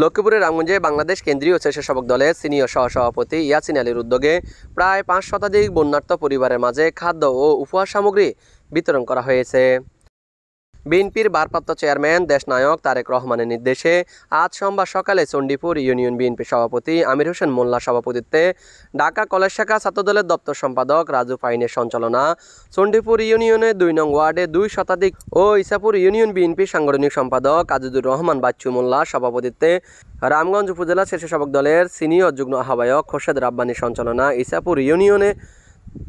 লক্ষ্মীপুরের রামগঞ্জে বাংলাদেশ কেন্দ্রীয় স্বেচ্ছাসেবক দলের সিনিয়র সহসভাপতি ইয়াসিন আলীর উদ্যোগে প্রায় ৫ শতাধিক বন্যার্ত পরিবারের মাঝে খাদ্য ও উপহার সামগ্রী বিতরণ করা হয়েছে। বিএনপির ভারপ্রাপ্ত চেয়ারম্যান দেশনায়ক তারেক রহমানের নির্দেশে আজ সোমবার সকালে চণ্ডীপুর ইউনিয়ন বিএনপি সভাপতি আমির হোসেন মোল্লার সভাপতিত্বে ঢাকা কলেজ শাখা ছাত্রদলের দপ্তর সম্পাদক রাজু ফাইনের সঞ্চালনা চণ্ডীপুর ইউনিয়নের ২ নং ওয়ার্ডে ২ শতাধিক ও ইসাপুর ইউনিয়ন বিএনপি সাংগঠনিক সম্পাদক আজিজুর রহমান বাচ্চু মোল্লার সভাপতিত্বে রামগঞ্জ উপজেলা স্বেচ্ছাসেবক দলের সিনিয়র যুগ্ম আহ্বায়ক খোরশেদ রাব্বানির সঞ্চালনা ইসাপুর ইউনিয়নে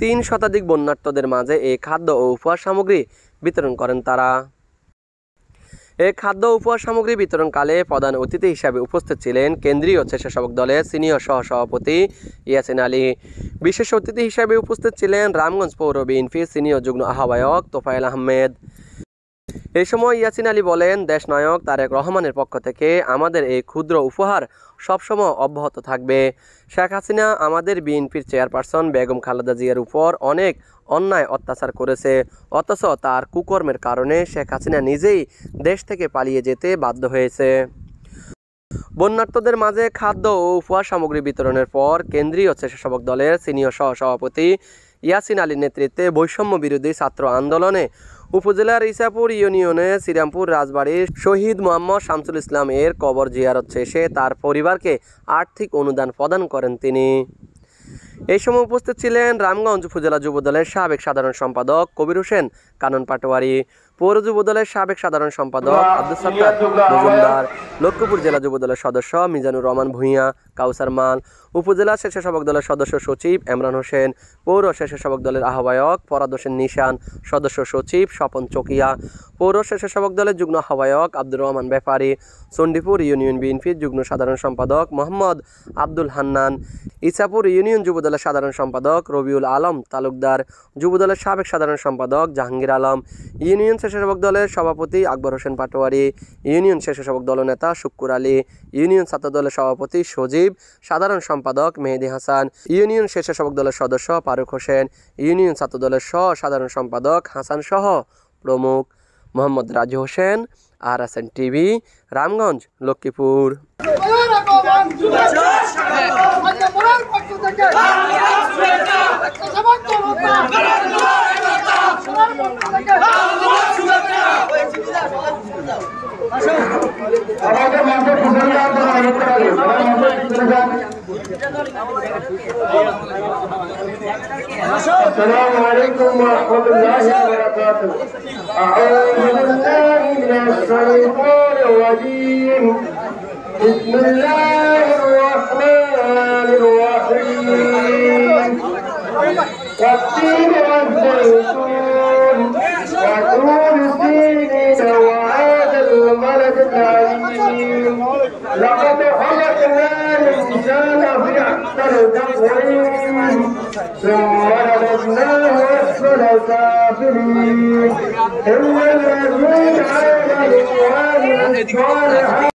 ৩ শতাধিক বন্যার্তদের মাঝে এই খাদ্য ও উপহার সামগ্রী বিতরণ করেন তারা। এই খাদ্য উপহার সামগ্রী বিতরণকালে প্রধান অতিথি হিসাবে উপস্থিত ছিলেন কেন্দ্রীয় স্বেচ্ছাসেবক দলের সিনিয়র সহসভাপতি ইয়াসিন আলী। বিশেষ অতিথি হিসাবে উপস্থিত ছিলেন রামগঞ্জ পৌর বিএনপির সিনিয়র যুগ্ম আহ্বায়ক তোফায়েল আহমেদ। এই সময় ইয়াসিন আলী বলেন, দেশনায়ক তারেক রহমানের পক্ষ থেকে আমাদের এই ক্ষুদ্র উপহার সবসময় অব্যাহত থাকবে। শেখ হাসিনা আমাদের বিএনপির চেয়ারপারসন বেগম খালেদা জিয়ার উপর অনেক অন্যায় অত্যাচার করেছে, অথচ তার কুকর্মের কারণে শেখ হাসিনা নিজেই দেশ থেকে পালিয়ে যেতে বাধ্য হয়েছে। বন্যার্তদের মাঝে খাদ্য ও উপহার সামগ্রী বিতরণের পর কেন্দ্রীয় স্বেচ্ছাসেবক দলের সিনিয়র সহসভাপতি ইয়াসিন আলীর নেতৃত্বে বৈষম্য বিরোধী ছাত্র আন্দোলনে উপজেলার ইসাপুর ইউনিয়নে শ্রীরামপুর রাজবাড়ির শহীদ মোহাম্মদ শামসুল ইসলাম এর কবর জিয়ারত শেষে তার পরিবারকে আর্থিক অনুদান প্রদান করেন তিনি। এই সময় উপস্থিত ছিলেন রামগঞ্জ উপজেলা যুবদলের সাবেক সাধারণ সম্পাদক কবির হোসেন কানন পাটোয়ারি, পৌর যুবদলের সাবেক সাধারণ সম্পাদক আব্দুল সাত্তার মজুমদার, লক্ষ্মীপুর জেলা যুবদলের সদস্য মিজানুর রহমান ভূঁইয়া, কাউসার মাল, উপজেলা স্বেচ্ছাসেবক দলের সদস্য সচিব ইমরান হোসেন, পৌর স্বেচ্ছাসেবক দলের আহ্বায়ক ফরাদ হোসেন নিশান, সদস্য সচিব স্বপন চকিয়া, পৌর স্বেচ্ছাসেবক দলের যুগ্ম আহ্বায়ক আব্দুর রহমান ব্যাপারী, চণ্ডীপুর ইউনিয়ন বিএনপির যুগ্ম সাধারণ সম্পাদক মোহাম্মদ আব্দুল হান্নান, ইসাপুর ইউনিয়ন যুবদলের সাধারণ সম্পাদক রবিউল আলম তালুকদার, যুবদলের সাবেক সাধারণ সম্পাদক জাহাঙ্গীর আলম, ইউনিয়ন স্বেচ্ছাসেবক দলের সভাপতি আকবর হোসেন পাটোয়ারি, ইউনিয়ন স্বেচ্ছাসেবক দলনেতা শুক্কুর আলী, ইউনিয়ন ছাত্র দলের সভাপতি সজীব, সাধারণ সম্পাদক মেহেদি হাসান, ইউনিয়ন স্বেচ্ছাসেবক দলের সদস্য ফারুক হোসেন, ইউনিয়ন ছাত্র দলের সাধারণ সম্পাদক হাসান সহ প্রমুখ। Mohammad Raju Hossain, RSN TV, Ramganj, Lakshmipur. السلام عليكم ورحمة الله وبركاته. أعوذ بالله من الشيطان الرجيم. بسم الله الرحمن الرحيم. والتين والزيتون وطور سينين وهذا البلد العظيم. لقد خلقنا الإنسان في أحسن تقويم ثم رددناه أسفل سافلين إلا الذين آمنوا وعملوا الصالحات